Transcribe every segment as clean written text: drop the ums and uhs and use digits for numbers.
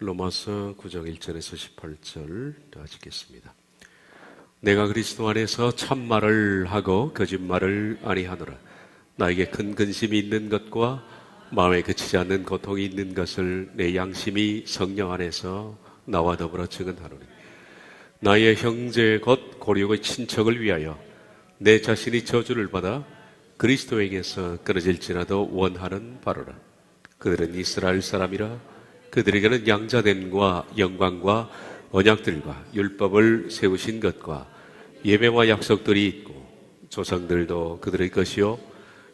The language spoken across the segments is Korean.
로마서 9장 1절에서 18절 읽겠습니다. 내가 그리스도 안에서 참말을 하고 거짓말을 아니하노라. 나에게 큰 근심이 있는 것과 마음에 그치지 않는 고통이 있는 것을 내 양심이 성령 안에서 나와 더불어 증언하노니, 나의 형제 곧 고려의 친척을 위하여 내 자신이 저주를 받아 그리스도에게서 끊어질지라도 원하는 바로라. 그들은 이스라엘 사람이라. 그들에게는 양자됨과 영광과 언약들과 율법을 세우신 것과 예배와 약속들이 있고, 조상들도 그들의 것이요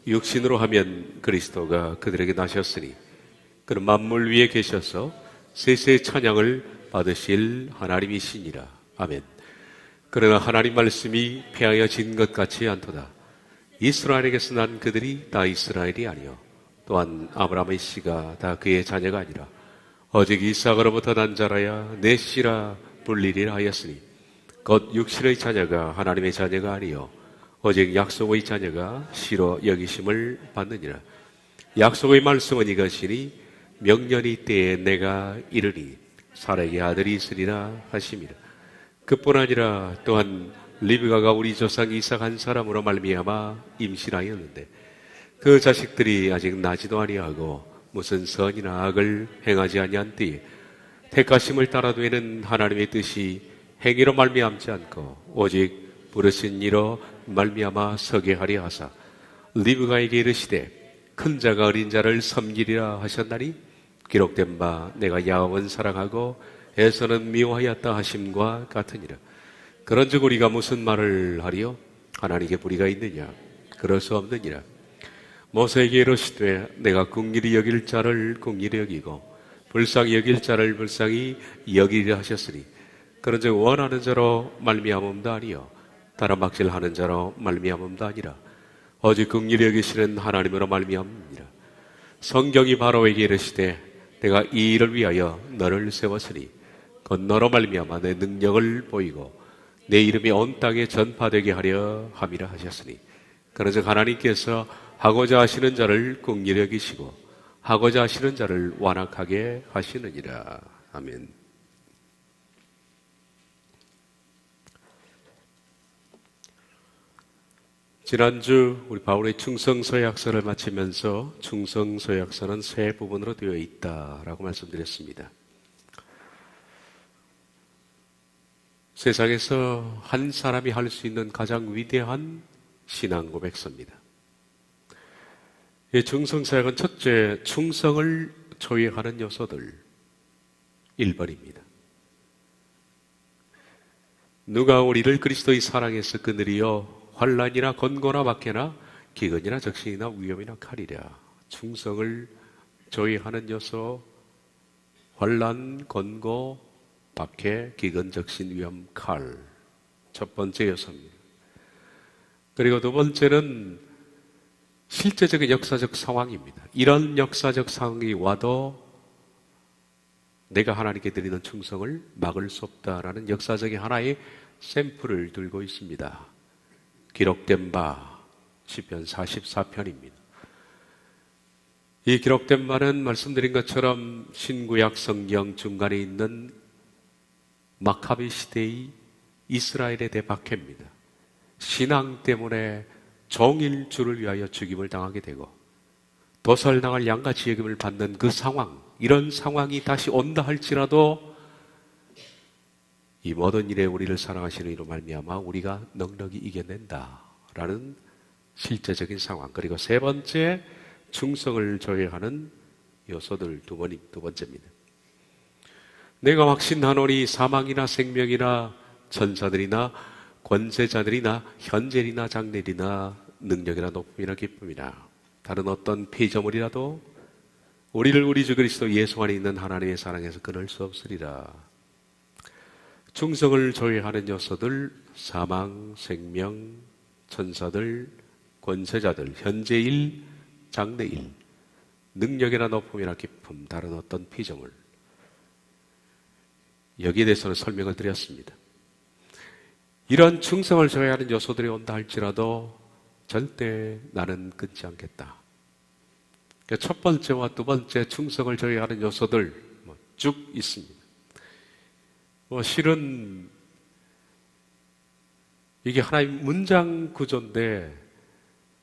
육신으로 하면 그리스도가 그들에게 나셨으니, 그는 만물 위에 계셔서 세세의 찬양을 받으실 하나님이시니라. 아멘. 그러나 하나님 말씀이 폐하여진 것 같이 않도다. 이스라엘에게서 난 그들이 다 이스라엘이 아니요 또한 아브라함의 씨가 다 그의 자녀가 아니라 오직 이삭으로부터 난 자라야 내 씨라 불리리라 하였으니, 곧 육신의 자녀가 하나님의 자녀가 아니요 오직 약속의 자녀가 씨로 여기심을 받느니라. 약속의 말씀은 이것이니, 명년이 때에 내가 이르니 사라의 아들이 있으리라 하심이라. 그뿐 아니라 또한 리브가가 우리 조상 이삭 한 사람으로 말미암아 임신하였는데, 그 자식들이 아직 나지도 아니하고 무슨 선이나 악을 행하지 아니한 때에 택하심을 따라 되는 하나님의 뜻이 행위로 말미암지 않고 오직 부르신 이로 말미암아 서게 하려 하사, 리브가에게 이르시되 큰 자가 어린 자를 섬기리라 하셨나니, 기록된 바 내가 야곱은 사랑하고 에서는 미워하였다 하심과 같으니라. 그런즉 우리가 무슨 말을 하리요? 하나님께 불의가 있느냐? 그럴 수 없느니라. 모세에게 이르시되 내가 긍휼히 여길 자를 긍휼히 여기고 불쌍히 여길 자를 불쌍히 여기리라 하셨으니, 그런즉 원하는 자로 말미암음도 아니요 다른 박질하는 자로 말미암음도 아니라 오직 긍휼히 여기시는 하나님으로 말미암음이라. 성경이 바로에게 이르시되 내가 이 일을 위하여 너를 세웠으니 곧 너로 말미암아 내 능력을 보이고 내 이름이 온 땅에 전파되게 하려 함이라 하셨으니, 그런즉 하나님께서 하고자 하시는 자를 긍휼히 여기시고 하고자 하시는 자를 완악하게 하시느니라. 아멘. 지난주 우리 바울의 충성서약서를 마치면서 충성서약서는 세 부분으로 되어 있다라고 말씀드렸습니다. 세상에서 한 사람이 할 수 있는 가장 위대한 신앙 고백서입니다. 이 충성서약은 첫째, 충성을 조회하는 요소들 1번입니다. 누가 우리를 그리스도의 사랑에서 끊으리요? 환난이나 권고나 박해나 기근이나 적신이나 위험이나 칼이랴. 충성을 조회하는 요소, 환난, 권고, 박해, 기근, 적신, 위험, 칼. 첫 번째 요소입니다. 그리고 두 번째는 실제적인 역사적 상황입니다. 이런 역사적 상황이 와도 내가 하나님께 드리는 충성을 막을 수 없다라는 역사적인 하나의 샘플을 들고 있습니다. 기록된 바 시편 44편입니다. 이 기록된 바는 말씀드린 것처럼 신구약 성경 중간에 있는 마카비 시대의 이스라엘의 대박해입니다. 신앙 때문에 종일 주를 위하여 죽임을 당하게 되고 도살당할 양같이 여김을 받는 그 상황, 이런 상황이 다시 온다 할지라도 이 모든 일에 우리를 사랑하시는 이로 말미암아 우리가 넉넉히 이겨낸다라는 실제적인 상황. 그리고 세 번째, 충성을 조회하는 요소들 두 번째입니다. 내가 확신하노니 사망이나 생명이나 천사들이나 권세자들이나 현재이나 장래이나 능력이나 높음이나 기쁨이나 다른 어떤 피조물이라도 우리를 우리 주 그리스도 예수 안에 있는 하나님의 사랑에서 끊을 수 없으리라. 충성을 조회하는 요소들, 사망, 생명, 천사들, 권세자들, 현재일, 장래일, 능력이나 높음이나 기쁨, 다른 어떤 피조물, 여기에 대해서는 설명을 드렸습니다. 이런 충성을 조회하는 요소들이 온다 할지라도 절대 나는 끊지 않겠다. 첫 번째와 두 번째 충성을 조회하는 요소들, 쭉 있습니다. 실은 이게 하나의 문장 구조인데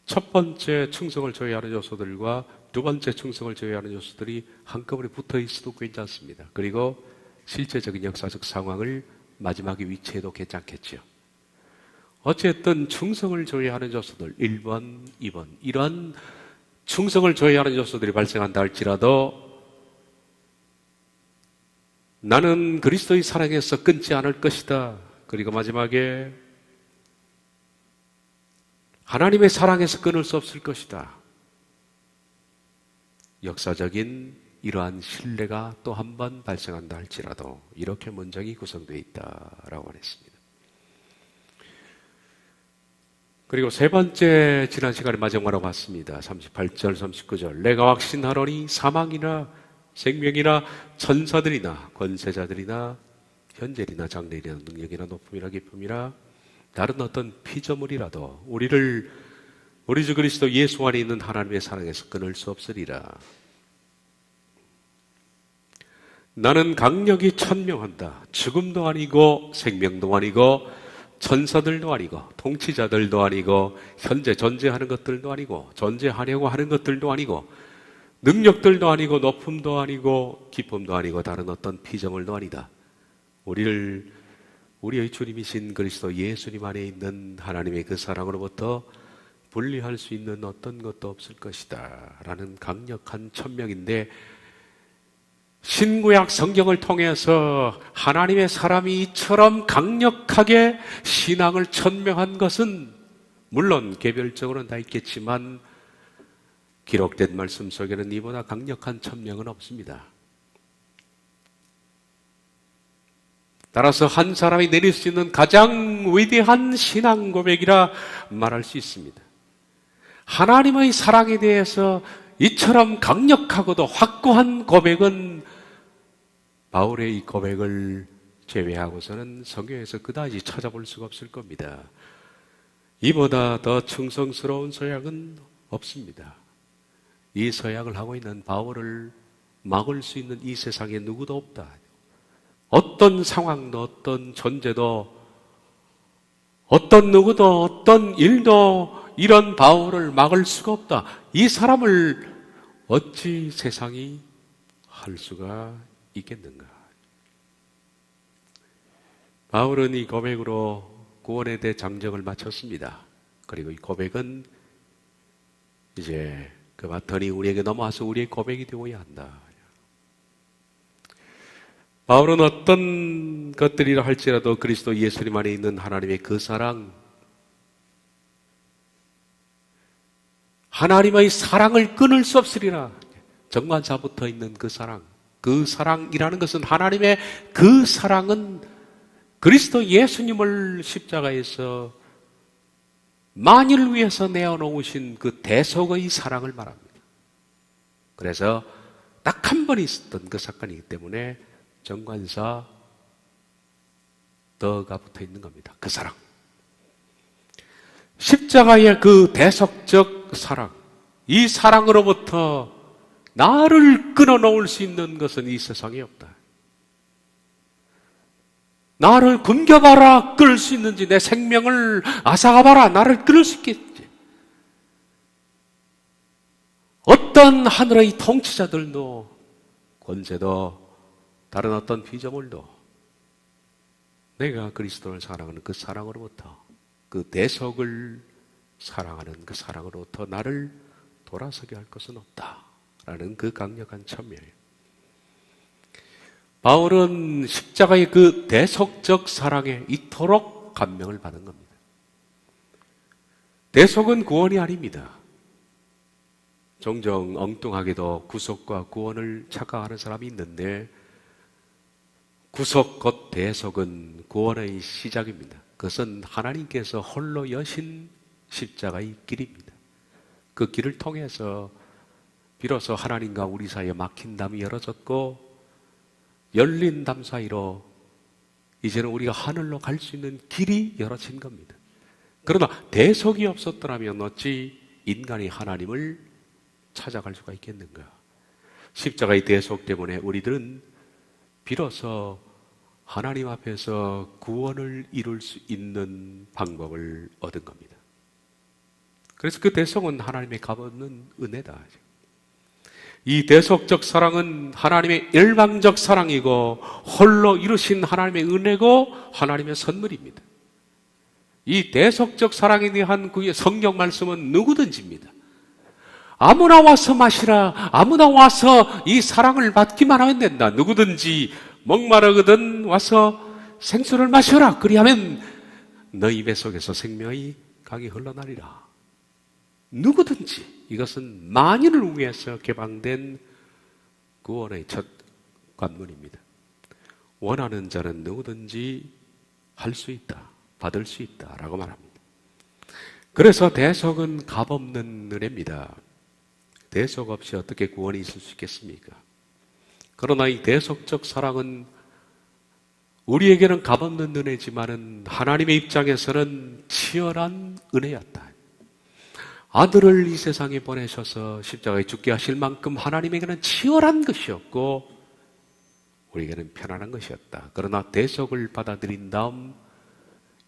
첫 번째 충성을 조회하는 요소들과 두 번째 충성을 조회하는 요소들이 한꺼번에 붙어 있어도 괜찮습니다. 그리고 실제적인 역사적 상황을 마지막에 위치해도 괜찮겠죠. 어쨌든 충성을 조회하는 요소들 1번, 2번 이런 충성을 조회하는 요소들이 발생한다 할지라도 나는 그리스도의 사랑에서 끊지 않을 것이다. 그리고 마지막에 하나님의 사랑에서 끊을 수 없을 것이다. 역사적인 이러한 신뢰가 또 한 번 발생한다 할지라도 이렇게 문장이 구성되어 있다라고 말했습니다. 그리고 세 번째 지난 시간에 마지막으로 봤습니다. 38절 39절 내가 확신하노니 사망이나 생명이나 천사들이나 권세자들이나 현재이나 장래이나 능력이나 높음이나 깊음이나 다른 어떤 피조물이라도 우리 주 그리스도 예수 안에 있는 하나님의 사랑에서 끊을 수 없으리라. 나는 강력히 천명한다. 죽음도 아니고 생명도 아니고 천사들도 아니고 통치자들도 아니고 현재 존재하는 것들도 아니고 존재하려고 하는 것들도 아니고 능력들도 아니고 높음도 아니고 기쁨도 아니고 다른 어떤 피조물도 아니다. 우리의 주님이신 그리스도 예수님 안에 있는 하나님의 그 사랑으로부터 분리할 수 있는 어떤 것도 없을 것이다 라는 강력한 천명인데, 신구약 성경을 통해서 하나님의 사람이 이처럼 강력하게 신앙을 천명한 것은 물론 개별적으로는 다 있겠지만 기록된 말씀 속에는 이보다 강력한 천명은 없습니다. 따라서 한 사람이 내릴 수 있는 가장 위대한 신앙 고백이라 말할 수 있습니다. 하나님의 사랑에 대해서 이처럼 강력하고도 확고한 고백은 바울의 이 고백을 제외하고서는 성경에서 그다지 찾아볼 수가 없을 겁니다. 이보다 더 충성스러운 서약은 없습니다. 이 서약을 하고 있는 바울을 막을 수 있는 이 세상에 누구도 없다. 어떤 상황도 어떤 존재도 어떤 누구도 어떤 일도 이런 바울을 막을 수가 없다. 이 사람을 어찌 세상이 할 수가 있겠는가? 바울은 이 고백으로 구원에 대해 장정을 마쳤습니다. 그리고 이 고백은 이제 그 바톤이 우리에게 넘어와서 우리의 고백이 되어야 한다. 바울은 어떤 것들이라 할지라도 그리스도 예수님 안에 있는 하나님의 그 사랑, 하나님의 사랑을 끊을 수 없으리라. 정관사부터 있는 그 사랑이라는 것은 하나님의 그 사랑은 그리스도 예수님을 십자가에서 만일을 위해서 내어놓으신 그 대속의 사랑을 말합니다. 그래서 딱 한 번 있었던 그 사건이기 때문에 정관사 더가 붙어 있는 겁니다. 그 사랑. 십자가의 그 대속적 사랑, 이 사랑으로부터 나를 끊어놓을 수 있는 것은 이 세상에 없다. 나를 굶겨봐라, 끊을 수 있는지, 내 생명을 앗아가봐라, 나를 끊을 수 있겠지. 어떤 하늘의 통치자들도, 권세도, 다른 어떤 피조물도 내가 그리스도를 사랑하는 그 사랑으로부터, 그 대속을 사랑하는 그 사랑으로부터 나를 돌아서게 할 것은 없다라는 그 강력한 천명이에요. 바울은 십자가의 그 대속적 사랑에 이토록 감명을 받은 겁니다. 대속은 구원이 아닙니다. 종종 엉뚱하게도 구속과 구원을 착각하는 사람이 있는데, 구속 곧 대속은 구원의 시작입니다. 그것은 하나님께서 홀로 여신 십자가의 길입니다. 그 길을 통해서 비로소 하나님과 우리 사이에 막힌 담이 열어졌고, 열린 담 사이로 이제는 우리가 하늘로 갈 수 있는 길이 열어진 겁니다. 그러나 대속이 없었더라면 어찌 인간이 하나님을 찾아갈 수가 있겠는가? 십자가의 대속 때문에 우리들은 비로소 하나님 앞에서 구원을 이룰 수 있는 방법을 얻은 겁니다. 그래서 그 대속은 하나님의 값없는 은혜다. 이 대속적 사랑은 하나님의 일방적 사랑이고 홀로 이루신 하나님의 은혜고 하나님의 선물입니다. 이 대속적 사랑에 대한 그의 성경 말씀은 누구든지입니다. 아무나 와서 마시라, 아무나 와서 이 사랑을 받기만 하면 된다. 누구든지 목마르거든 와서 생수를 마셔라. 그리하면 너희 입 속에서 생명의 강이 흘러나리라. 누구든지, 이것은 만인을 위해서 개방된 구원의 첫 관문입니다. 원하는 자는 누구든지 할 수 있다, 받을 수 있다라고 말합니다. 그래서 대속은 값없는 은혜입니다. 대속 없이 어떻게 구원이 있을 수 있겠습니까? 그러나 이 대속적 사랑은 우리에게는 값없는 은혜지만은 하나님의 입장에서는 치열한 은혜였다. 아들을 이 세상에 보내셔서 십자가에 죽게 하실 만큼 하나님에게는 치열한 것이었고 우리에게는 편안한 것이었다. 그러나 대속을 받아들인 다음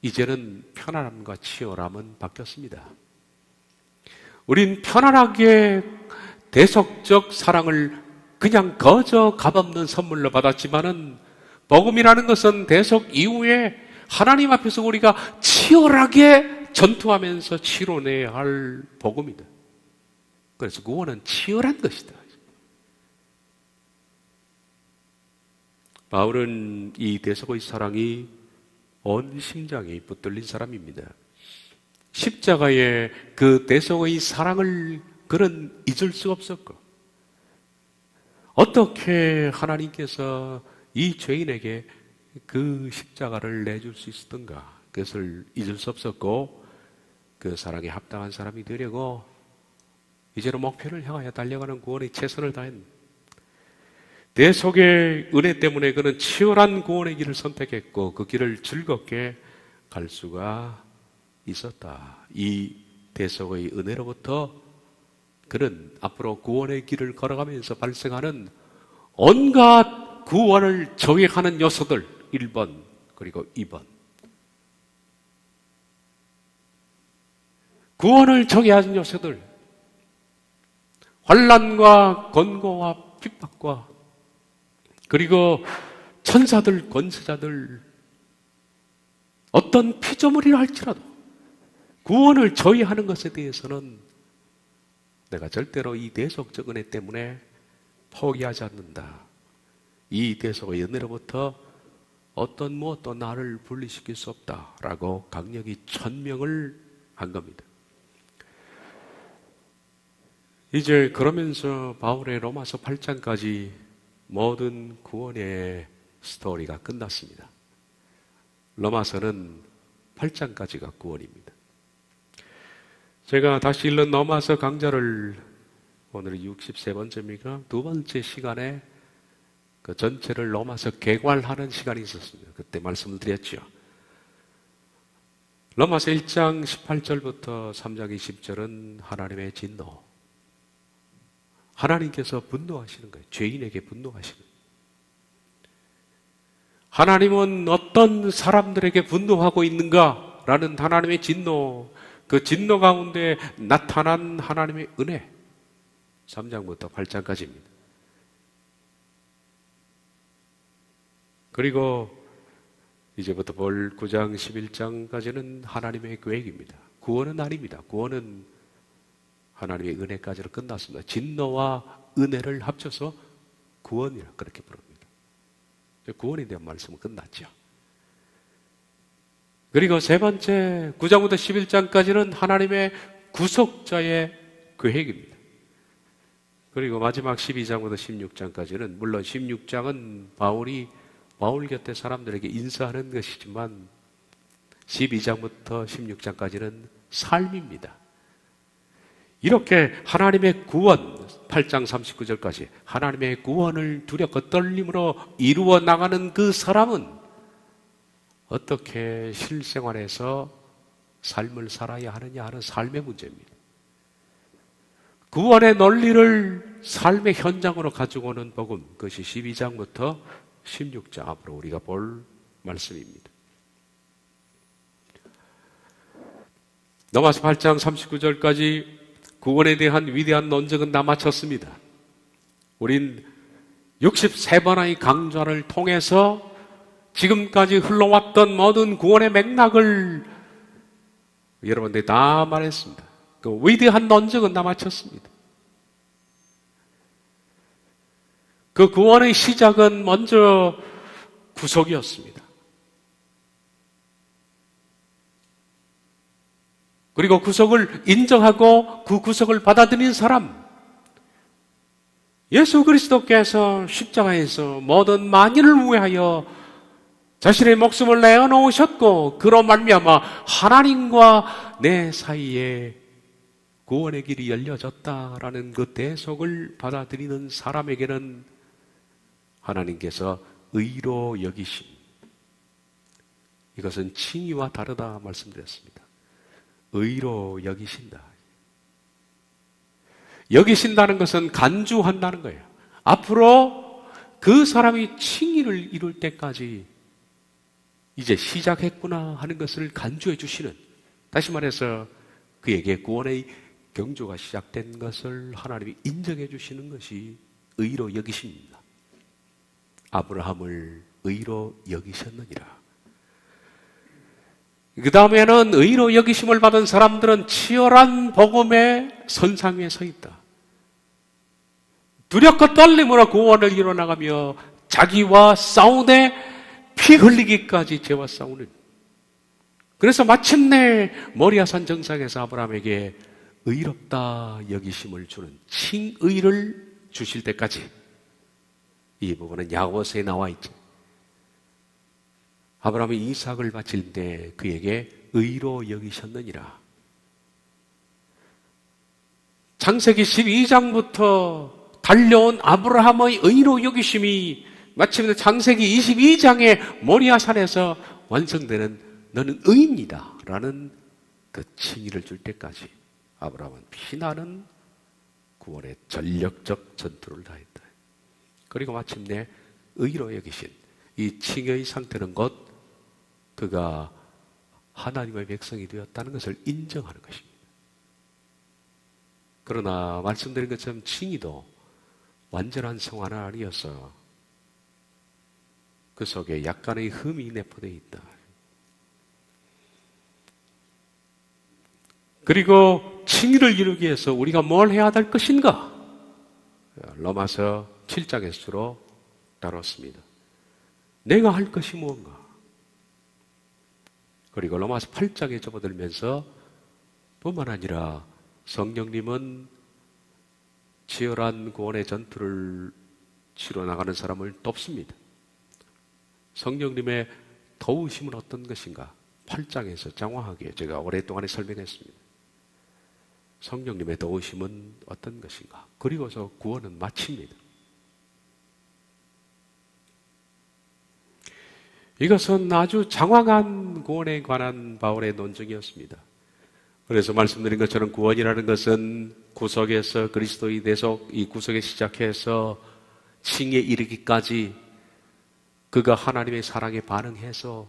이제는 편안함과 치열함은 바뀌었습니다. 우린 편안하게 대속적 사랑을 그냥 거저 값없는 선물로 받았지만은 복음이라는 것은 대속 이후에 하나님 앞에서 우리가 치열하게 전투하면서 치러내야 할 복음이다. 그래서 구원은 치열한 것이다. 바울은 이 대속의 사랑이 온 심장이 붙들린 사람입니다. 십자가의 그 대속의 사랑을 그는 잊을 수 없었고, 어떻게 하나님께서 이 죄인에게 그 십자가를 내줄 수 있었던가, 그것을 잊을 수 없었고, 그 사랑에 합당한 사람이 되려고 이제는 목표를 향하여 달려가는 구원의 최선을 다했습니다. 대속의 은혜 때문에 그는 치열한 구원의 길을 선택했고 그 길을 즐겁게 갈 수가 있었다. 이 대속의 은혜로부터 그는 앞으로 구원의 길을 걸어가면서 발생하는 온갖 구원을 저격하는 요소들 1번 그리고 2번, 구원을 저격하는 요소들, 환난과 권고와 핍박과 그리고 천사들, 권세자들, 어떤 피조물이라 할지라도 구원을 저해하는 것에 대해서는 내가 절대로 이 대속적 은혜 때문에 포기하지 않는다. 이 대속의 은혜로부터 어떤 무엇도 나를 분리시킬 수 없다라고 강력히 천명을 한 겁니다. 이제 그러면서 바울의 로마서 8장까지 모든 구원의 스토리가 끝났습니다. 로마서는 8장까지가 구원입니다. 제가 다시 읽는 로마서 강좌를 오늘이 63번째입니까? 두 번째 시간에 그 전체를 로마서 개괄하는 시간이 있었습니다. 그때 말씀을 드렸죠. 로마서 1장 18절부터 3장 20절은 하나님의 진노, 하나님께서 분노하시는 거예요. 죄인에게 분노하시는 거예요. 하나님은 어떤 사람들에게 분노하고 있는가? 라는 하나님의 진노, 그 진노 가운데 나타난 하나님의 은혜, 3장부터 8장까지입니다. 그리고 이제부터 볼 9장 11장까지는 하나님의 계획입니다. 구원은 아닙니다. 구원은 하나님의 은혜까지로 끝났습니다. 진노와 은혜를 합쳐서 구원이라 그렇게 부릅니다. 구원에 대한 말씀은 끝났죠. 그리고 세 번째 9장부터 11장까지는 하나님의 구속자의 계획입니다. 그리고 마지막 12장부터 16장까지는 물론 16장은 바울 곁에 사람들에게 인사하는 것이지만 12장부터 16장까지는 삶입니다. 이렇게 하나님의 구원, 8장 39절까지 하나님의 구원을 두렵고 떨림으로 이루어 나가는 그 사람은 어떻게 실생활에서 삶을 살아야 하느냐 하는 삶의 문제입니다. 구원의 논리를 삶의 현장으로 가지고 오는 복음, 그것이 12장부터 16장 앞으로 우리가 볼 말씀입니다. 로마서 8장 39절까지 구원에 대한 위대한 논증은 다 마쳤습니다. 우린 63번의 강좌를 통해서 지금까지 흘러왔던 모든 구원의 맥락을 여러분들이 다 말했습니다. 그 위대한 논증은 다 마쳤습니다. 그 구원의 시작은 먼저 구속이었습니다. 그리고 구속을 인정하고 그 구속을 받아들인 사람, 예수 그리스도께서 십자가에서 모든 만인을 위하여 자신의 목숨을 내어놓으셨고 그로 말미암아 하나님과 내 사이에 구원의 길이 열려졌다라는 그 대속을 받아들이는 사람에게는 하나님께서 의로 여기심, 이것은 칭의와 다르다 말씀드렸습니다. 의로 여기신다. 여기신다는 것은 간주한다는 거예요. 앞으로 그 사람이 칭의를 이룰 때까지 이제 시작했구나 하는 것을 간주해 주시는, 다시 말해서 그에게 구원의 경주가 시작된 것을 하나님이 인정해 주시는 것이 의로 여기십니다. 아브라함을 의로 여기셨느니라. 그 다음에는 의로 여기심을 받은 사람들은 치열한 복음의 선상 위에 서 있다. 두렵고 떨림으로 구원을 이뤄나가며 자기와 싸우되 피 흘리기까지 죄와 싸우는, 그래서 마침내 모리아산 정상에서 아브라함에게 의롭다 여기심을 주는 칭의를 주실 때까지, 이 부분은 야고보서에 나와 있죠. 아브라함이 이삭을 바칠 때 그에게 의로 여기셨느니라. 창세기 12장부터 달려온 아브라함의 의로 여기심이 마침내 창세기 22장의 모리아산에서 완성되는 너는 의인이다 라는 그 칭의를 줄 때까지 아브라함은 피나는 구원의 전력적 전투를 다했다. 그리고 마침내 의로 여기신 이 칭의의 상태는 곧 그가 하나님의 백성이 되었다는 것을 인정하는 것입니다. 그러나 말씀드린 것처럼 칭의도 완전한 성화는 아니어서 그 속에 약간의 흠이 내포되어 있다. 그리고 칭의를 이루기 위해서 우리가 뭘 해야 될 것인가? 로마서 7장에서 주로 다뤘습니다. 내가 할 것이 무엇인가? 그리고 로마서 8장에 접어들면서 뿐만 아니라 성령님은 치열한 구원의 전투를 치러 나가는 사람을 돕습니다. 성령님의 도우심은 어떤 것인가? 8장에서 장황하게 제가 오랫동안 설명했습니다. 성령님의 도우심은 어떤 것인가? 그리고서 구원은 마칩니다. 이것은 아주 장황한 구원에 관한 바울의 논증이었습니다. 그래서 말씀드린 것처럼 구원이라는 것은 구속에서 그리스도의 대속, 이 구속에 시작해서 칭에 이르기까지 그가 하나님의 사랑에 반응해서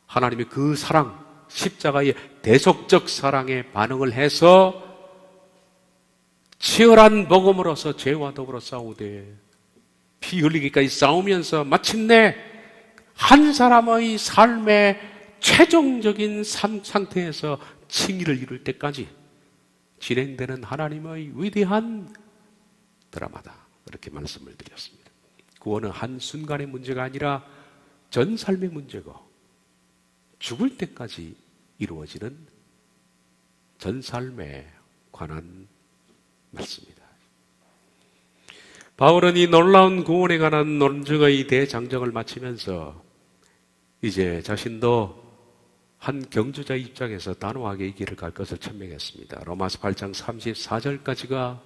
하나님의 그 사랑, 십자가의 대속적 사랑에 반응을 해서 치열한 복음으로서 죄와 더불어 싸우되 피 흘리기까지 싸우면서 마침내 한 사람의 삶의 최종적인 상태에서 칭의를 이룰 때까지 진행되는 하나님의 위대한 드라마다, 이렇게 말씀을 드렸습니다. 구원은 한순간의 문제가 아니라 전 삶의 문제고 죽을 때까지 이루어지는 전 삶에 관한 말씀입니다. 바울은 이 놀라운 구원에 관한 논증의 대장정을 마치면서 이제 자신도 한 경주자 입장에서 단호하게 이 길을 갈 것을 천명했습니다. 로마서 8장 34절까지가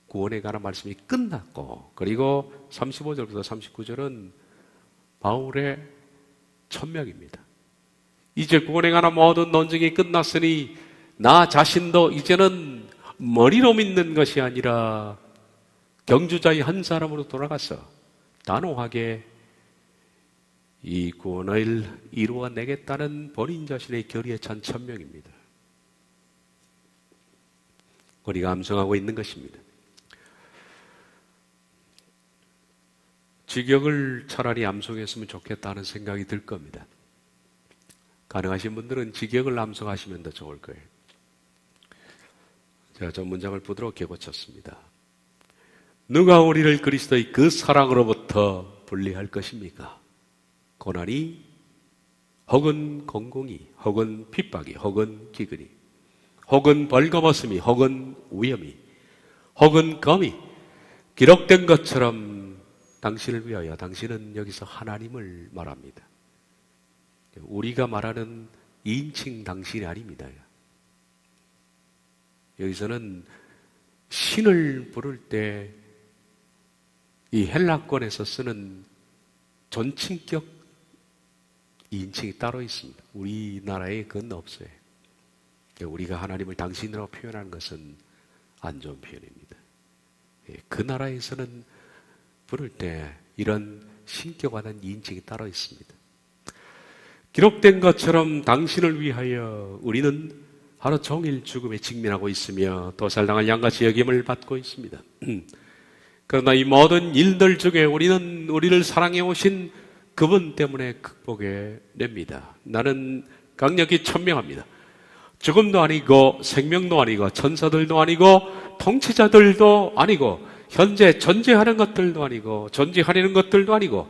구원에 관한 말씀이 끝났고, 그리고 35절부터 39절은 바울의 천명입니다. 이제 구원에 관한 모든 논증이 끝났으니 나 자신도 이제는 머리로 믿는 것이 아니라 경주자의 한 사람으로 돌아가서 단호하게 이 구원을 이루어내겠다는 본인 자신의 결의에 찬 천명입니다. 우리가 암송하고 있는 것입니다. 직역을 차라리 암송했으면 좋겠다는 생각이 들 겁니다. 가능하신 분들은 직역을 암송하시면 더 좋을 거예요. 제가 저 문장을 부드럽게 고쳤습니다. 누가 우리를 그리스도의 그 사랑으로부터 분리할 것입니까? 고난이, 혹은 공공이, 혹은 핍박이, 혹은 기근이, 혹은 벌거벗음이, 혹은 위험이, 혹은 검이 기록된 것처럼 당신을 위하여. 당신은 여기서 하나님을 말합니다. 우리가 말하는 2인칭 당신이 아닙니다. 여기서는 신을 부를 때 이 헬라권에서 쓰는 존칭격 2인칭이 따로 있습니다. 우리나라에 그건 없어요. 우리가 하나님을 당신이라고 표현하는 것은 안 좋은 표현입니다. 그 나라에서는 부를 때 이런 신격화된 2인칭이 따로 있습니다. 기록된 것처럼 당신을 위하여 우리는 하루 종일 죽음에 직면하고 있으며 도살당할 양같이 여김을 받고 있습니다. 그러나 이 모든 일들 중에 우리는 우리를 사랑해 오신 그분 때문에 극복해 냅니다. 나는 강력히 천명합니다. 죽음도 아니고 생명도 아니고 천사들도 아니고 통치자들도 아니고 현재 존재하는 것들도 아니고 존재하려는 것들도 아니고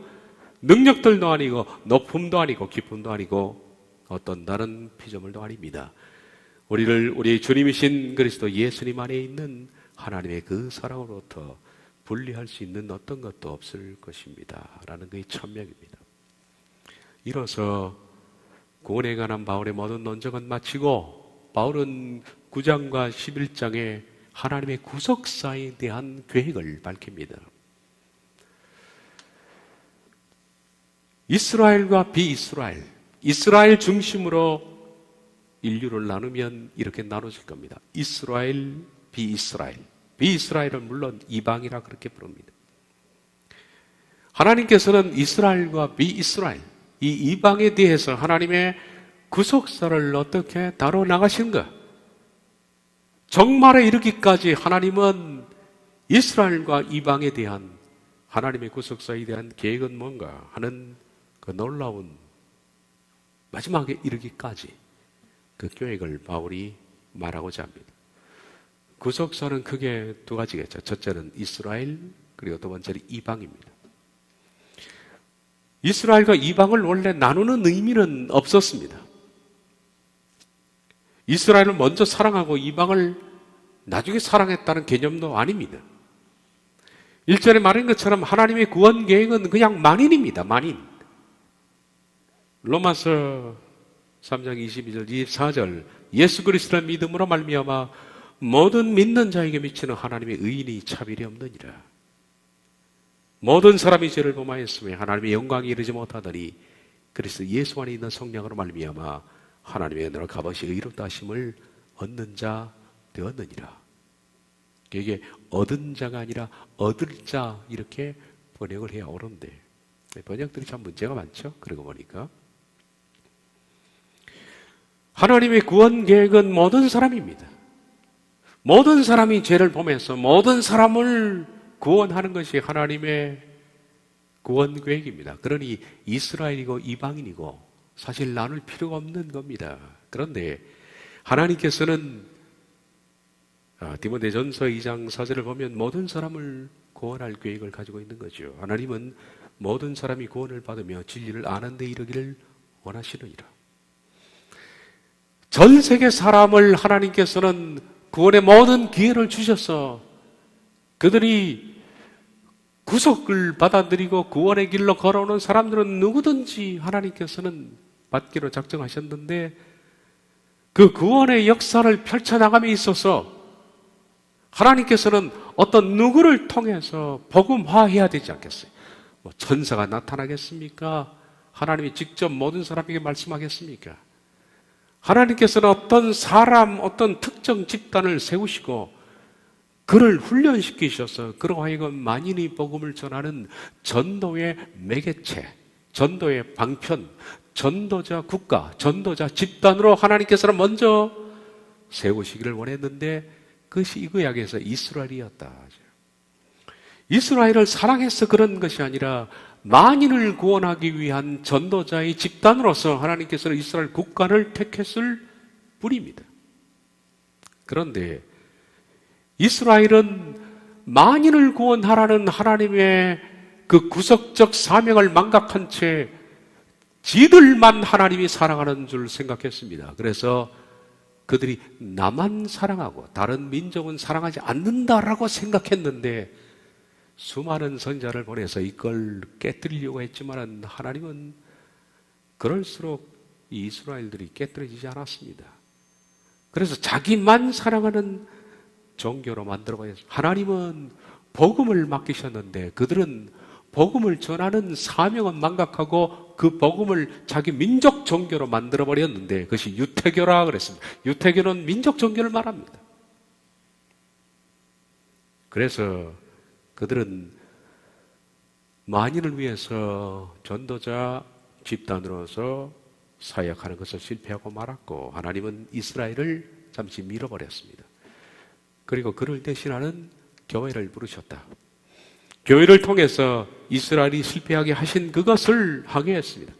능력들도 아니고 높음도 아니고 기쁨도 아니고 어떤 다른 피조물도 아닙니다. 우리를 우리 주님이신 그리스도 예수님 안에 있는 하나님의 그 사랑으로부터 분리할 수 있는 어떤 것도 없을 것입니다. 라는 그의 천명입니다. 이로써 구원에 관한 바울의 모든 논쟁은 마치고 바울은 9장과 11장에 하나님의 구속사에 대한 계획을 밝힙니다. 이스라엘과 비이스라엘, 이스라엘 중심으로 인류를 나누면 이렇게 나눠질 겁니다. 이스라엘, 비이스라엘. 비이스라엘은 물론 이방이라 그렇게 부릅니다. 하나님께서는 이스라엘과 비이스라엘, 이 이방에 대해서 하나님의 구속사를 어떻게 다뤄 나가신가? 정말에 이르기까지 하나님은 이스라엘과 이방에 대한 하나님의 구속사에 대한 계획은 뭔가 하는 그 놀라운 마지막에 이르기까지 그 계획을 바울이 말하고자 합니다. 구속사는 크게 두 가지겠죠. 첫째는 이스라엘, 그리고 두 번째는 이방입니다. 이스라엘과 이방을 원래 나누는 의미는 없었습니다. 이스라엘을 먼저 사랑하고 이방을 나중에 사랑했다는 개념도 아닙니다. 1절에 말한 것처럼 하나님의 구원 계획은 그냥 만인입니다. 만인. 로마서 3장 22절 24절 예수 그리스도를 믿음으로 말미암아 모든 믿는 자에게 미치는 하나님의 의인이 차별이 없느니라. 모든 사람이 죄를 범하였으며 하나님의 영광에 이르지 못하더니 그리스도 예수 안에 있는 성령으로 말미암아 하나님의 은혜로 값없이 의롭다 하심을 얻는 자 되었느니라. 이게 얻은 자가 아니라 얻을 자 이렇게 번역을 해야 옳은데 번역들이 참 문제가 많죠. 그러고 보니까 하나님의 구원 계획은 모든 사람입니다. 모든 사람이 죄를 범해서 모든 사람을 구원하는 것이 하나님의 구원 계획입니다. 그러니 이스라엘이고 이방인이고 사실 나눌 필요가 없는 겁니다. 그런데 하나님께서는 디모데전서 2장 4절을 보면 모든 사람을 구원할 계획을 가지고 있는 거죠. 하나님은 모든 사람이 구원을 받으며 진리를 아는 데 이르기를 원하시느니라. 전 세계 사람을 하나님께서는 구원의 모든 기회를 주셔서 그들이 구속을 받아들이고 구원의 길로 걸어오는 사람들은 누구든지 하나님께서는 받기로 작정하셨는데 그 구원의 역사를 펼쳐나감에 있어서 하나님께서는 어떤 누구를 통해서 복음화해야 되지 않겠어요? 뭐 천사가 나타나겠습니까? 하나님이 직접 모든 사람에게 말씀하겠습니까? 하나님께서는 어떤 사람, 어떤 특정 집단을 세우시고 그를 훈련시키셔서 그로 하여금 만인이 복음을 전하는 전도의 매개체, 전도의 방편, 전도자 국가, 전도자 집단으로 하나님께서는 먼저 세우시기를 원했는데 그것이 이 구약에서 이스라엘이었다. 이스라엘을 사랑해서 그런 것이 아니라 만인을 구원하기 위한 전도자의 집단으로서 하나님께서는 이스라엘 국가를 택했을 뿐입니다. 그런데 이스라엘은 만인을 구원하라는 하나님의 그 구속적 사명을 망각한 채 지들만 하나님이 사랑하는 줄 생각했습니다. 그래서 그들이 나만 사랑하고 다른 민족은 사랑하지 않는다라고 생각했는데 수많은 선지자를 보내서 이걸 깨뜨리려고 했지만 하나님은 그럴수록 이 이스라엘들이 깨뜨려지지 않았습니다. 그래서 자기만 사랑하는 종교로 만들어버렸어요. 하나님은 복음을 맡기셨는데 그들은 복음을 전하는 사명은 망각하고 그 복음을 자기 민족 종교로 만들어버렸는데 그것이 유태교라 그랬습니다. 유태교는 민족 종교를 말합니다. 그래서 그들은 만인을 위해서 전도자 집단으로서 사역하는 것을 실패하고 말았고 하나님은 이스라엘을 잠시 밀어버렸습니다. 그리고 그를 대신하는 교회를 부르셨다. 교회를 통해서 이스라엘이 실패하게 하신 그것을 하게 했습니다.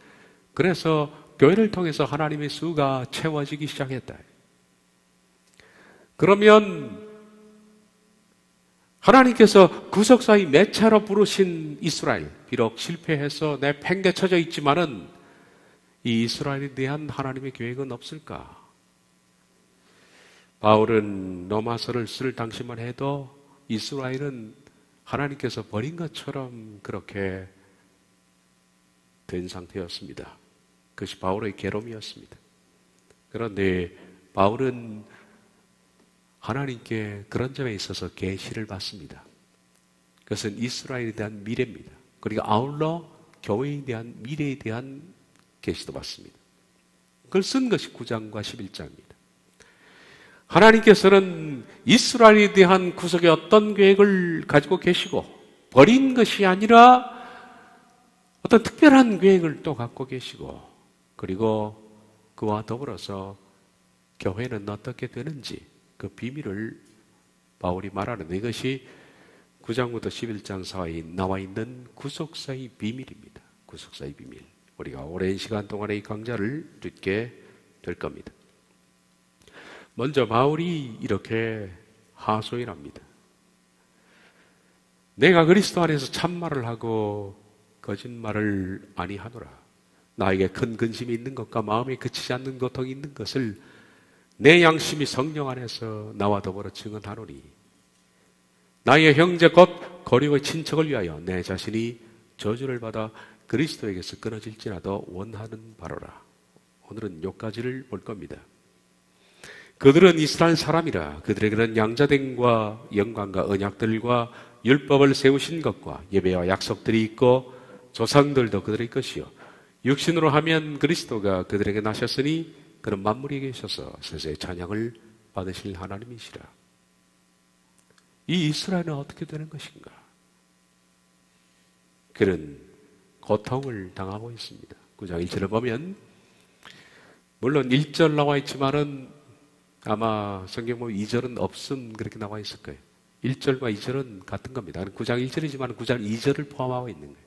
그래서 교회를 통해서 하나님의 수가 채워지기 시작했다. 그러면 하나님께서 구속사의 매체로 부르신 이스라엘, 비록 실패해서 내팽개쳐져 있지만은 이 이스라엘에 대한 하나님의 계획은 없을까? 바울은 로마서를 쓸 당시만 해도 이스라엘은 하나님께서 버린 것처럼 그렇게 된 상태였습니다. 그것이 바울의 괴로움이었습니다. 그런데 바울은 하나님께 그런 점에 있어서 계시를 받습니다. 그것은 이스라엘에 대한 미래입니다. 그리고 아울러 교회에 대한 미래에 대한 계시도 받습니다. 그걸 쓴 것이 9장과 11장입니다. 하나님께서는 이스라엘에 대한 구속의 어떤 계획을 가지고 계시고 버린 것이 아니라 어떤 특별한 계획을 또 갖고 계시고 그리고 그와 더불어서 교회는 어떻게 되는지 그 비밀을 바울이 말하는데 이것이 9장부터 11장 사이에 나와 있는 구속사의 비밀입니다. 구속사의 비밀. 우리가 오랜 시간 동안의 이 강좌를 듣게 될 겁니다. 먼저 바울이 이렇게 하소연합니다. 내가 그리스도 안에서 참말을 하고 거짓말을 아니하노라. 나에게 큰 근심이 있는 것과 마음에 그치지 않는 고통이 있는 것을 내 양심이 성령 안에서 나와 더불어 증언하노니 나의 형제 곧 거리의 친척을 위하여 내 자신이 저주를 받아 그리스도에게서 끊어질지라도 원하는 바로라. 오늘은 요까지를 볼 겁니다. 그들은 이스라엘 사람이라 그들에게는 양자됨과 영광과 언약들과 율법을 세우신 것과 예배와 약속들이 있고 조상들도 그들의 것이요 육신으로 하면 그리스도가 그들에게 나셨으니 그는 만물에 계셔서 세세의 찬양을 받으실 하나님이시라. 이 이스라엘은 어떻게 되는 것인가? 그는 고통을 당하고 있습니다. 9장 1절을 보면 물론 1절 나와 있지만은 아마 성경 보면 2절은 없음 그렇게 나와 있을 거예요. 1절과 2절은 같은 겁니다. 9장 1절이지만 9장 2절을 포함하고 있는 거예요.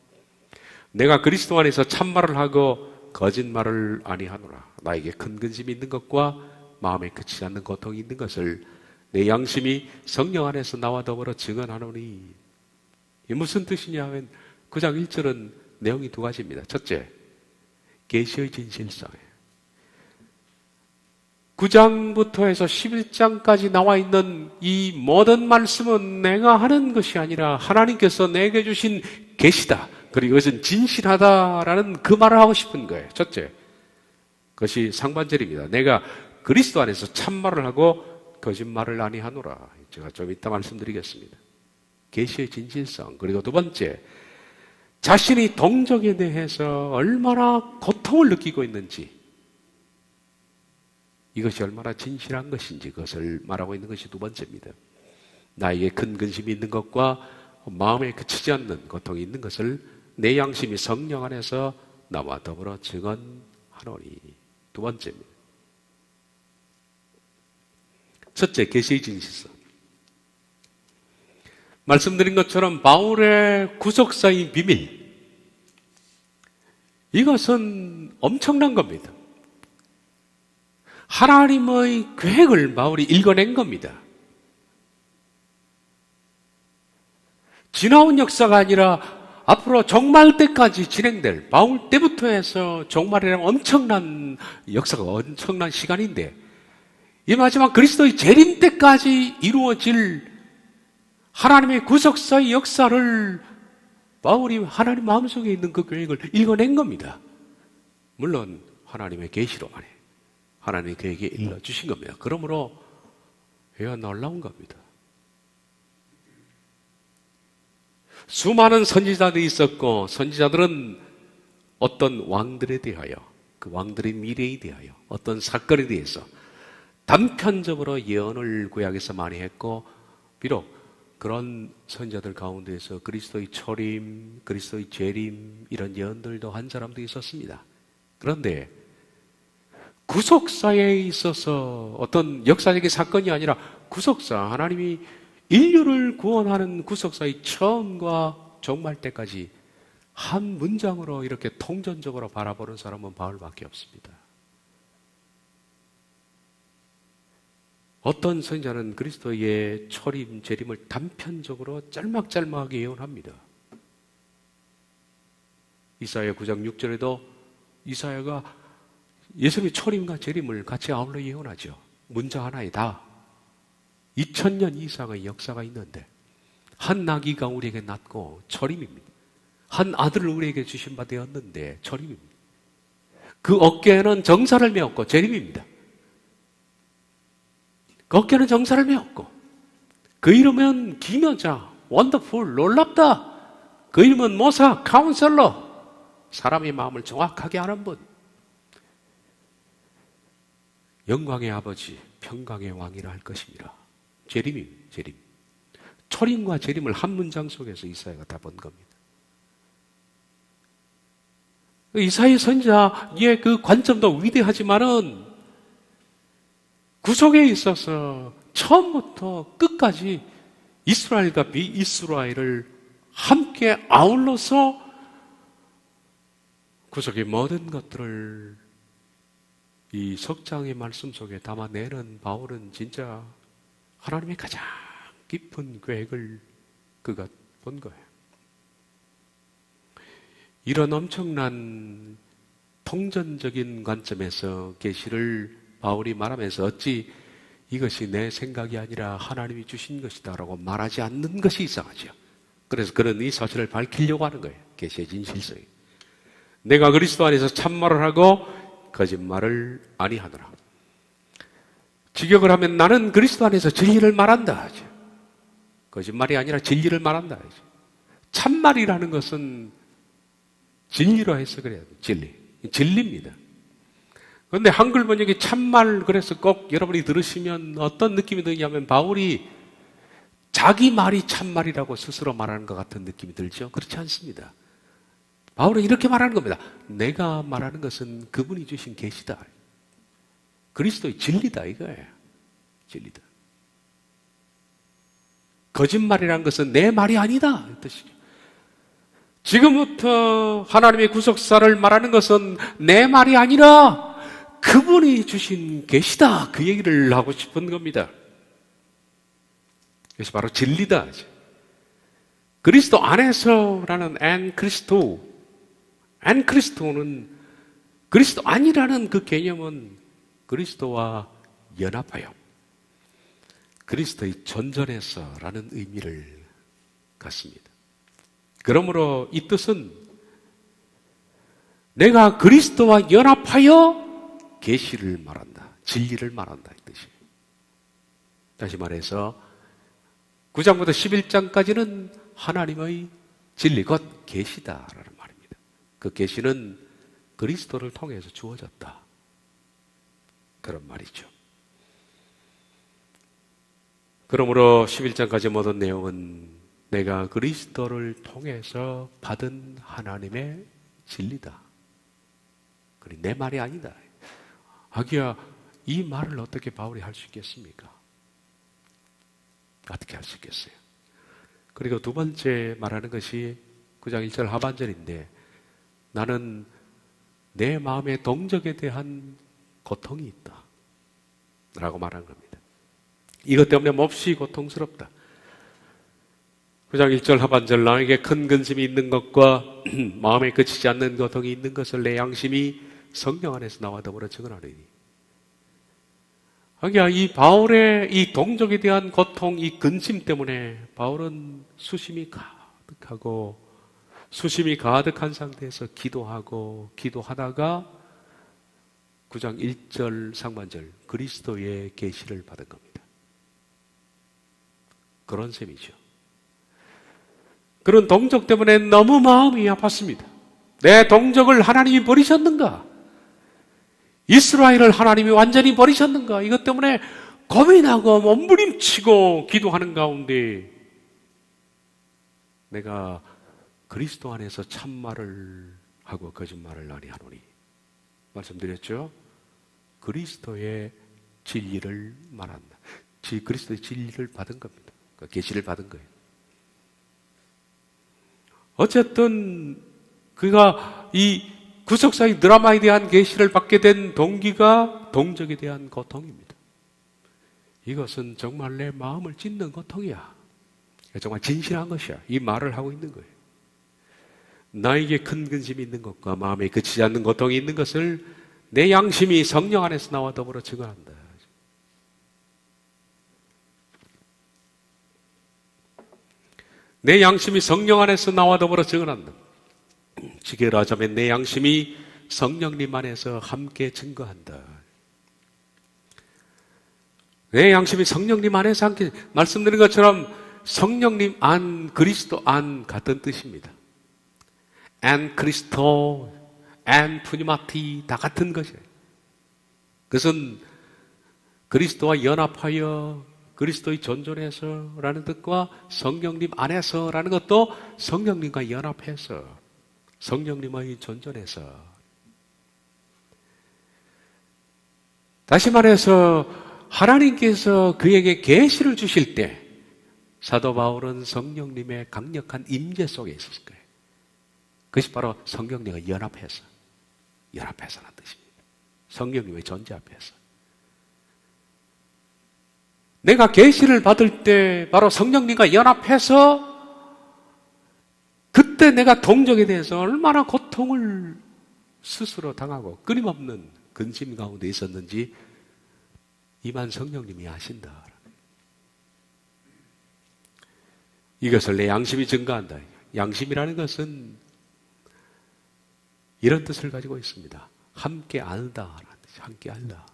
내가 그리스도 안에서 참말을 하고 거짓말을 아니하노라. 나에게 큰 근심이 있는 것과 마음에 그치지 않는 고통이 있는 것을 내 양심이 성령 안에서 나와 더불어 증언하노니. 이게 무슨 뜻이냐 하면 9장 1절은 내용이 두 가지입니다. 첫째, 계시의 진실성이에요. 9장부터 해서 11장까지 나와 있는 이 모든 말씀은 내가 하는 것이 아니라 하나님께서 내게 주신 계시다. 그리고 이것은 진실하다라는 그 말을 하고 싶은 거예요. 첫째, 그것이 상반절입니다. 내가 그리스도 안에서 참말을 하고 거짓말을 아니하노라. 제가 좀 이따 말씀드리겠습니다. 계시의 진실성. 그리고 두 번째, 자신이 동족에 대해서 얼마나 고통을 느끼고 있는지, 이것이 얼마나 진실한 것인지 그것을 말하고 있는 것이 두 번째입니다. 나에게 큰 근심이 있는 것과 마음에 그치지 않는 고통이 있는 것을 내 양심이 성령 안에서 나와 더불어 증언하노니. 두 번째입니다. 첫째, 계시의 진실서. 말씀드린 것처럼 바울의 구속사의 비밀, 이것은 엄청난 겁니다. 하나님의 계획을 바울이 읽어낸 겁니다. 지나온 역사가 아니라 앞으로 종말 때까지 진행될, 바울 때부터 해서 종말이라는 엄청난 역사가, 엄청난 시간인데, 이 마지막 그리스도의 재림 때까지 이루어질 하나님의 구속사의 역사를 바울이 하나님 마음속에 있는 그 계획을 읽어낸 겁니다. 물론 하나님의 계시로만이 하나님의 계획에 일러주신 겁니다. 그러므로 이거 놀라운 겁니다. 수많은 선지자들이 있었고, 선지자들은 어떤 왕들에 대하여, 그 왕들의 미래에 대하여, 어떤 사건에 대해서 단편적으로 예언을 구약에서 많이 했고, 비록 그런 선지자들 가운데에서 그리스도의 초림, 그리스도의 재림, 이런 예언들도 한 사람도 있었습니다. 그런데 구속사에 있어서 어떤 역사적인 사건이 아니라 구속사, 하나님이 인류를 구원하는 구속사의 처음과 종말 때까지 한 문장으로 이렇게 통전적으로 바라보는 사람은 바울밖에 없습니다. 어떤 선지자는 그리스도의 초림, 재림을 단편적으로 짤막짤막하게 예언합니다. 이사야 9장 6절에도 이사야가 예수님의 초림과 재림을 같이 아울러 예언하죠. 문장 하나에 다 2000년 이상의 역사가 있는데, 한 나귀가 우리에게 낳고 초림입니다. 한 아들을 우리에게 주신 바 되었는데 초림입니다. 그 어깨에는 정사를 메었고 재림입니다. 그 어깨는 정사를 메었고, 그 이름은 기묘자, 원더풀, 놀랍다. 그 이름은 모사, 카운셀러, 사람의 마음을 정확하게 아는 분, 영광의 아버지, 평강의 왕이라 할 것입니다. 재림입니다. 재림. 초림과 재림을 한 문장 속에서 이사야가 다 본 겁니다. 이사야 선지자의 그 관점도 위대하지만은 구속에 있어서 처음부터 끝까지 이스라엘과 비이스라엘을 함께 아울러서 구속의 모든 것들을 이 석장의 말씀 속에 담아내는 바울은 진짜 하나님의 가장 깊은 계획을 그가 본 거예요. 이런 엄청난 통전적인 관점에서 계시를 바울이 말하면서 어찌 이것이 내 생각이 아니라 하나님이 주신 것이다 라고 말하지 않는 것이 이상하죠. 그래서 그는 이 사실을 밝히려고 하는 거예요. 계시의 진실성이. 내가 그리스도 안에서 참말을 하고 거짓말을 아니하노라. 직역을 하면 나는 그리스도 안에서 진리를 말한다 하죠. 거짓말이 아니라 진리를 말한다 하죠. 참말이라는 것은 진리로 해석을 해야 돼요. 진리. 진리입니다. 그런데 한글 번역이 참말, 그래서 꼭 여러분이 들으시면 어떤 느낌이 드냐면 바울이 자기 말이 참말이라고 스스로 말하는 것 같은 느낌이 들죠? 그렇지 않습니다. 바울은 이렇게 말하는 겁니다. 내가 말하는 것은 그분이 주신 계시다. 그리스도의 진리다 이거예요. 진리다. 거짓말이라는 것은 내 말이 아니다 이 뜻이죠. 지금부터 하나님의 구속사를 말하는 것은 내 말이 아니라 그분이 주신 계시다, 그 얘기를 하고 싶은 겁니다. 그래서 바로 진리다. 그리스도 안에서라는 안크리스토는 그리스도 아니라는 그 개념은 그리스도와 연합하여 그리스도의 전전에서라는 의미를 갖습니다. 그러므로 이 뜻은 내가 그리스도와 연합하여 계시를 말한다, 진리를 말한다 이 뜻이에요. 다시 말해서 9장부터 11장까지는 하나님의 진리, 곧 계시다라는 말입니다. 그 계시는 그리스도를 통해서 주어졌다, 그런 말이죠. 그러므로 11장까지 모든 내용은 내가 그리스도를 통해서 받은 하나님의 진리다, 그래, 내 말이 아니다. 하기야 이 말을 어떻게 바울이 할 수 있겠습니까? 어떻게 할 수 있겠어요? 그리고 두 번째 말하는 것이 9장 1절 하반절인데, 나는 내 마음의 동적에 대한 고통이 있다 라고 말하는 겁니다. 이것 때문에 몹시 고통스럽다. 9장 1절 하반절, 나에게 큰 근심이 있는 것과 마음에 그치지 않는 고통이 있는 것을 내 양심이 성령 안에서 나와 더불어 증언하리니. 하기야 이 바울의 이 동족에 대한 고통, 이 근심 때문에 바울은 수심이 가득한 상태에서 기도하다가 9장 1절 상반절 그리스도의 계시를 받은 겁니다. 그런 셈이죠. 그런 동족 때문에 너무 마음이 아팠습니다. 내 동족을 하나님이 버리셨는가? 이스라엘을 하나님이 완전히 버리셨는가? 이것 때문에 고민하고 몸부림치고 기도하는 가운데 내가 그리스도 안에서 참말을 하고 거짓말을 아니하노니, 말씀드렸죠? 그리스도의 진리를 말한다. 그리스도의 진리를 받은 겁니다. 그러니까 계시를 받은 거예요. 어쨌든 그가 이 구속사의 드라마에 대한 계시를 받게 된 동기가 동족에 대한 고통입니다. 이것은 정말 내 마음을 찢는 고통이야. 정말 진실한 것이야. 이 말을 하고 있는 거예요. 나에게 큰 근심이 있는 것과 마음에 그치지 않는 고통이 있는 것을 내 양심이 성령 안에서 나와 더불어 증언한다. 내 양심이 성령 안에서 나와 더불어 증언한다. 직결하자면 내 양심이 성령님 안에서 함께 증거한다. 내 양심이 성령님 안에서 함께, 말씀드린 것처럼 성령님 안, 그리스도 안 같은 뜻입니다. 안 그리스도, 안 푸니마티 다 같은 것이에요. 그것은 그리스도와 연합하여 그리스도의 존존해서라는 뜻과 성령님 안에서라는 것도 성령님과 연합해서 성령님의 존존해서. 다시 말해서 하나님께서 그에게 계시를 주실 때 사도 바울은 성령님의 강력한 임재 속에 있었을 거예요. 그것이 바로 성령님과 연합해서라는 뜻입니다. 성령님의 존재 앞에서. 내가 계시를 받을 때 바로 성령님과 연합해서 그때 내가 동족에 대해서 얼마나 고통을 스스로 당하고 끊임없는 근심 가운데 있었는지 이만 성령님이 아신다. 이것을 내 양심이 증거한다. 양심이라는 것은 이런 뜻을 가지고 있습니다. 함께 알다. 함께 알다.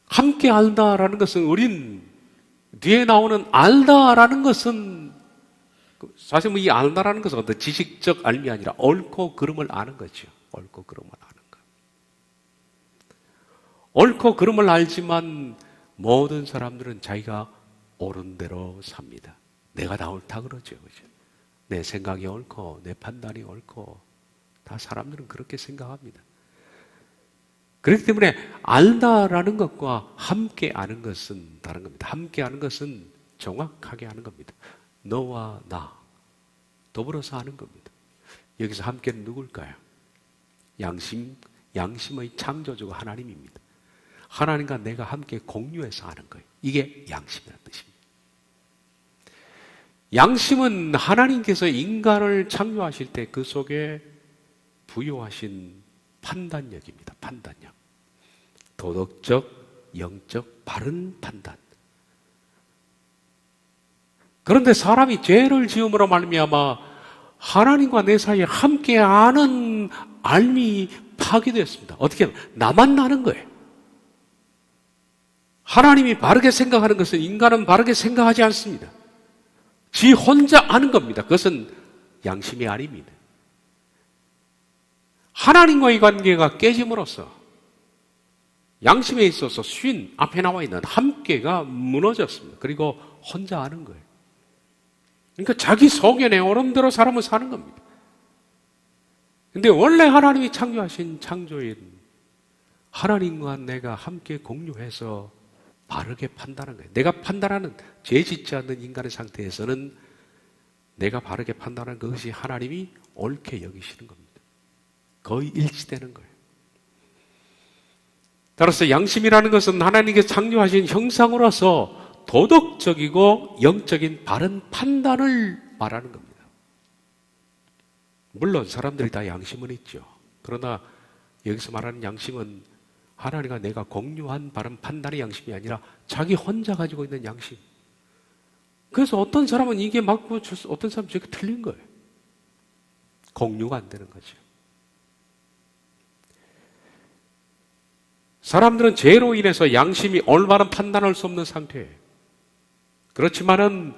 함께 알다라는 것은, 우린 뒤에 나오는 알다라는 것은 사실 이 알다라는 것은 어떤 지식적 알미 아니라 옳고 그름을 아는 거죠. 옳고 그름을 아는 것. 옳고 그름을 알지만 모든 사람들은 자기가 옳은 대로 삽니다. 내가 다 옳다 그러죠. 그죠? 내 생각이 옳고 내 판단이 옳고 다 사람들은 그렇게 생각합니다. 그렇기 때문에 알다라는 것과 함께 아는 것은 다른 겁니다. 함께 아는 것은 정확하게 아는 겁니다. 너와 나 더불어서 아는 겁니다. 여기서 함께는 누굴까요? 양심의 창조주가 하나님입니다. 하나님과 내가 함께 공유해서 아는 거예요. 이게 양심이라는 뜻입니다. 양심은 하나님께서 인간을 창조하실 때 그 속에 부여하신 판단력입니다. 판단력. 도덕적, 영적, 바른 판단. 그런데 사람이 죄를 지음으로 말미암아 하나님과 내 사이에 함께 아는 알미 파괴되었습니다. 어떻게 하면 나만 나는 거예요. 하나님이 바르게 생각하는 것은 인간은 바르게 생각하지 않습니다. 지 혼자 아는 겁니다. 그것은 양심이 아닙니다. 하나님과의 관계가 깨짐으로써 양심에 있어서 앞에 나와 있는 함께가 무너졌습니다. 그리고 혼자 아는 거예요. 그러니까 자기 소견에 오른 대로 사람은 사는 겁니다. 근데 원래 하나님이 창조하신 창조인 하나님과 내가 함께 공유해서 바르게 판단하는 거예요. 내가 판단하는, 죄 짓지 않는 인간의 상태에서는 내가 바르게 판단하는 그것이 하나님이 옳게 여기시는 겁니다. 거의 일치되는 거예요. 따라서 양심이라는 것은 하나님께서 창조하신 형상으로서 도덕적이고 영적인 바른 판단을 말하는 겁니다. 물론 사람들이 다 양심은 있죠. 그러나 여기서 말하는 양심은 하나님과 내가 공유한 바른 판단의 양심이 아니라 자기 혼자 가지고 있는 양심. 그래서 어떤 사람은 이게 맞고 어떤 사람은 저게 틀린 거예요. 공유가 안 되는 거죠. 사람들은 죄로 인해서 양심이 올바른 판단할 수 없는 상태예요. 그렇지만은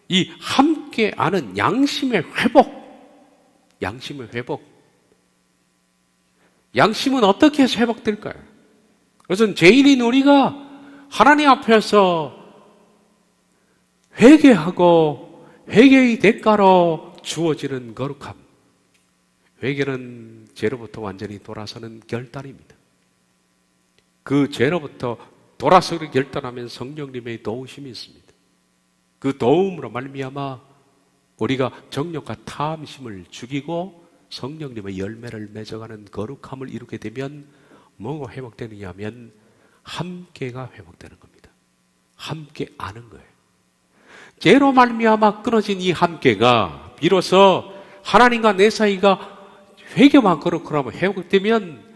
이 함께 아는 양심의 양심은 어떻게 해서 회복될까요? 그것은 죄인인 우리가 하나님 앞에서 회개하고 회개의 대가로 주어지는 거룩함. 회개는 죄로부터 완전히 돌아서는 결단입니다. 그 죄로부터 돌아서기를 결단하면 성령님의 도우심이 있습니다. 그 도움으로 말미암아 우리가 정욕과 탐심을 죽이고 성령님의 열매를 맺어가는 거룩함을 이루게 되면 뭐가 회복되느냐 하면 함께가 회복되는 겁니다. 함께 아는 거예요. 죄로 말미암아 끊어진 이 함께가 비로소 하나님과 내 사이가 회개만 거룩하면 회복되면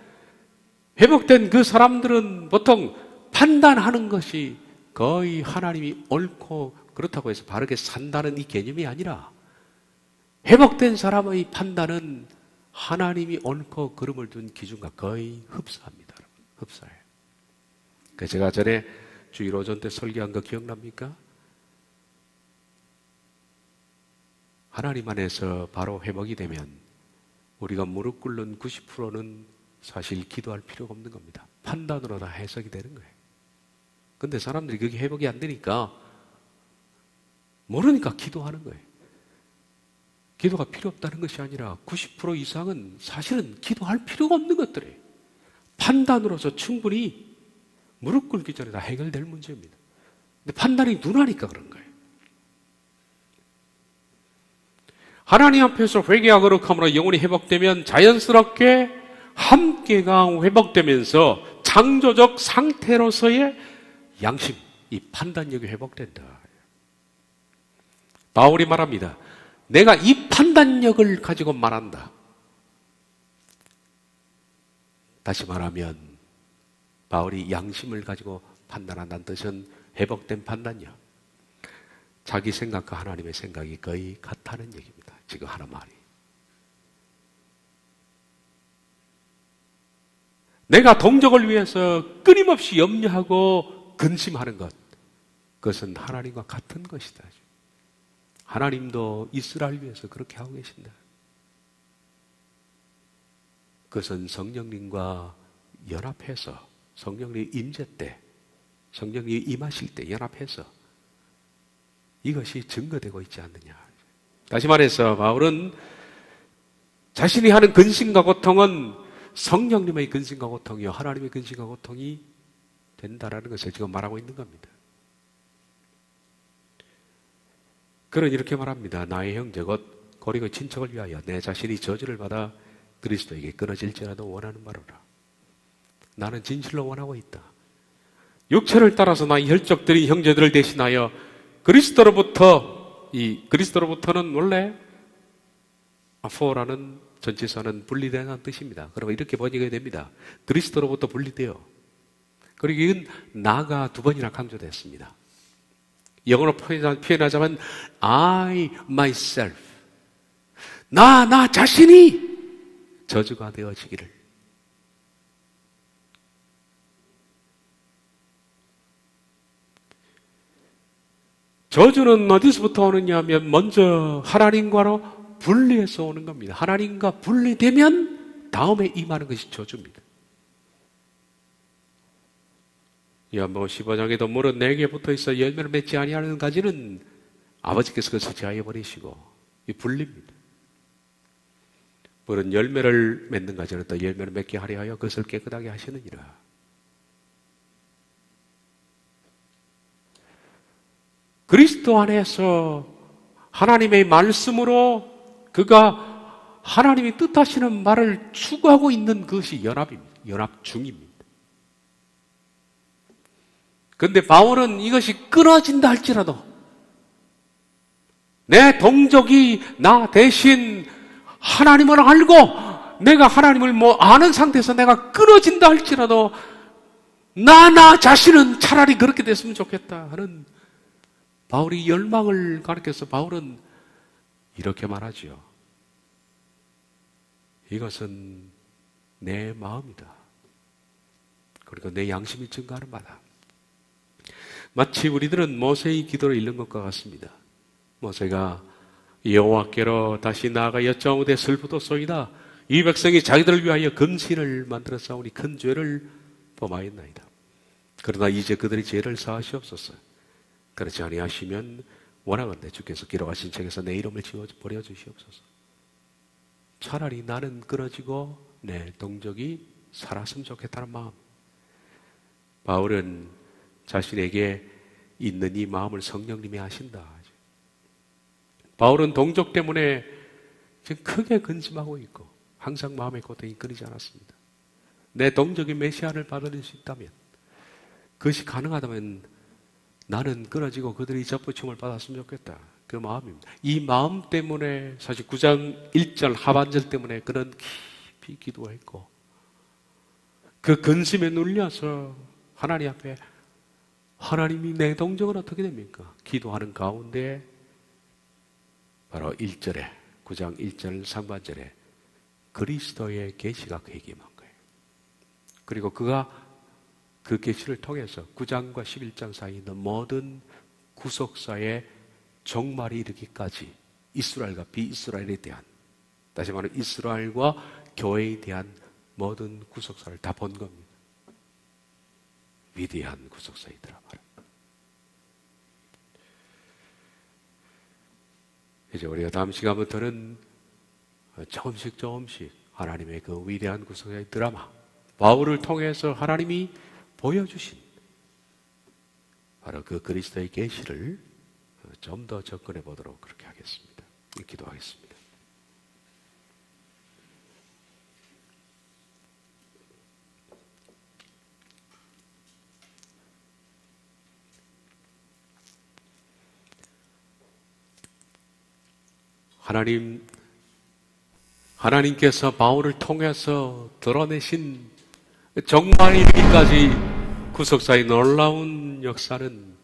회복된 그 사람들은 보통 판단하는 것이 거의 하나님이 옳고 그렇다고 해서 바르게 산다는 이 개념이 아니라 회복된 사람의 판단은 하나님이 옳고 그름을 둔 기준과 거의 흡사합니다. 흡사해요. 그래서 제가 전에 주 1호전 때 설교한 거 기억납니까? 하나님 안에서 바로 회복이 되면 우리가 무릎 꿇는 90%는 사실 기도할 필요가 없는 겁니다. 판단으로 다 해석이 되는 거예요. 근데 사람들이 그게 회복이 안 되니까 모르니까 기도하는 거예요. 기도가 필요 없다는 것이 아니라 90% 이상은 사실은 기도할 필요가 없는 것들이에요. 판단으로서 충분히 무릎 꿇기 전에 다 해결될 문제입니다. 근데 판단이 둔하니까 그런 거예요. 하나님 앞에서 회개와 거룩함으로 영혼이 회복되면 자연스럽게 함께가 회복되면서 창조적 상태로서의 양심, 이 판단력이 회복된다. 바울이 말합니다. 내가 이 판단력을 가지고 말한다. 다시 말하면 바울이 양심을 가지고 판단한다는 뜻은 회복된 판단력. 자기 생각과 하나님의 생각이 거의 같다는 얘기입니다. 지금 하는 말이. 내가 동족을 위해서 끊임없이 염려하고 근심하는 것, 그것은 하나님과 같은 것이다. 하나님도 이스라엘 위해서 그렇게 하고 계신다. 그것은 성령님과 연합해서 성령님 임재 때, 성령님이 임하실 때 연합해서 이것이 증거되고 있지 않느냐. 다시 말해서 바울은 자신이 하는 근심과 고통은 성령님의 근심과 고통이요 하나님의 근심과 고통이 된다라는 것을 지금 말하고 있는 겁니다. 그는 이렇게 말합니다. 나의 형제 곧 고리고 친척을 위하여 내 자신이 저주를 받아 그리스도에게 끊어질지라도 원하는 바로라. 나는 진실로 원하고 있다. 육체를 따라서 나의 혈족들이 형제들을 대신하여 그리스도로부터는 원래 아포라는 전치사는 분리되는 뜻입니다. 그러면 이렇게 번역이 됩니다. 그리스도로부터 분리되어. 그리고 이건 나가 두 번이나 강조됐습니다. 영어로 표현하자면 I myself, 나 자신이 저주가 되어지기를. 저주는 어디서부터 오느냐 하면 먼저 하나님과로 분리해서 오는 겁니다. 하나님과 분리되면 다음에 임하는 것이 저주입니다. 야뭐 15장에도 물은 4개 붙어 있어 열매를 맺지 아니하는 가지는 아버지께서 그것을 제하여 버리시고 이 불립니다. 물은 열매를 맺는가 전에 또 열매를 맺게 하려 하여 그것을 깨끗하게 하시느니라. 그리스도 안에서 하나님의 말씀으로 그가 하나님이 뜻하시는 말을 추구하고 있는 그것이 연합입니다. 연합 중입니다. 그런데 바울은 이것이 끊어진다 할지라도 내 동족이 나 대신 하나님을 알고 내가 하나님을 아는 상태에서 내가 끊어진다 할지라도 나 자신은 차라리 그렇게 됐으면 좋겠다 하는 바울이 열망을 가리켜서 바울은 이렇게 말하죠. 이것은 내 마음이다. 그리고 내 양심이 증거하는 바다. 마치 우리들은 모세의 기도를 읽는 것과 같습니다. 모세가 여호와께로 다시 나아가 여짜오되 슬프도소이다. 이 백성이 자기들을 위하여 금신을 만들어 싸우니 큰 죄를 범하였나이다. 그러나 이제 그들의 죄를 사하시옵소서. 그렇지 아니하시면 원하건대 주께서 기록하신 책에서 내 이름을 지워버려 주시옵소서. 차라리 나는 끊어지고 내 동족이 살았으면 좋겠다는 마음. 바울은 자신에게 있는 이 마음을 성령님이 하신다. 바울은 동족 때문에 지금 크게 근심하고 있고 항상 마음의 고통이 끊이지 않았습니다. 내 동족이 메시아를 받을 수 있다면, 그것이 가능하다면 나는 끊어지고 그들이 접붙임을 받았으면 좋겠다. 그 마음입니다. 이 마음 때문에 사실 9장 1절 하반절 때문에 그런 깊이 기도했고 그 근심에 눌려서 하나님 앞에 하나님이 내 동족은 어떻게 됩니까? 기도하는 가운데 바로 1절에 9장 1절 상반절에 그리스도의 계시가 그에게 임한 거예요. 그리고 그가 그 계시를 통해서 9장과 11장 사이에 있는 모든 구속사의 종말이 이르기까지 이스라엘과 비이스라엘에 대한, 다시 말하면 이스라엘과 교회에 대한 모든 구속사를 다 본 겁니다. 위대한 구속사이더라 말입니다. 이제 우리가 다음 시간부터는 조금씩 하나님의 그 위대한 구속사의 드라마, 바울을 통해서 하나님이 보여주신 바로 그 그리스도의 계시를 좀 더 접근해 보도록 그렇게 하겠습니다. 기도하겠습니다. 하나님께서 바울을 통해서 드러내신 정말 이르기까지 구속사의 놀라운 역사는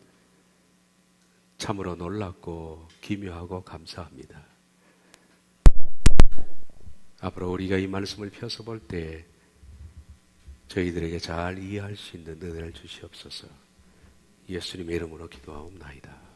참으로 놀랍고 기묘하고 감사합니다. 앞으로 우리가 이 말씀을 펴서 볼 때 저희들에게 잘 이해할 수 있는 은혜를 주시옵소서. 예수님의 이름으로 기도하옵나이다.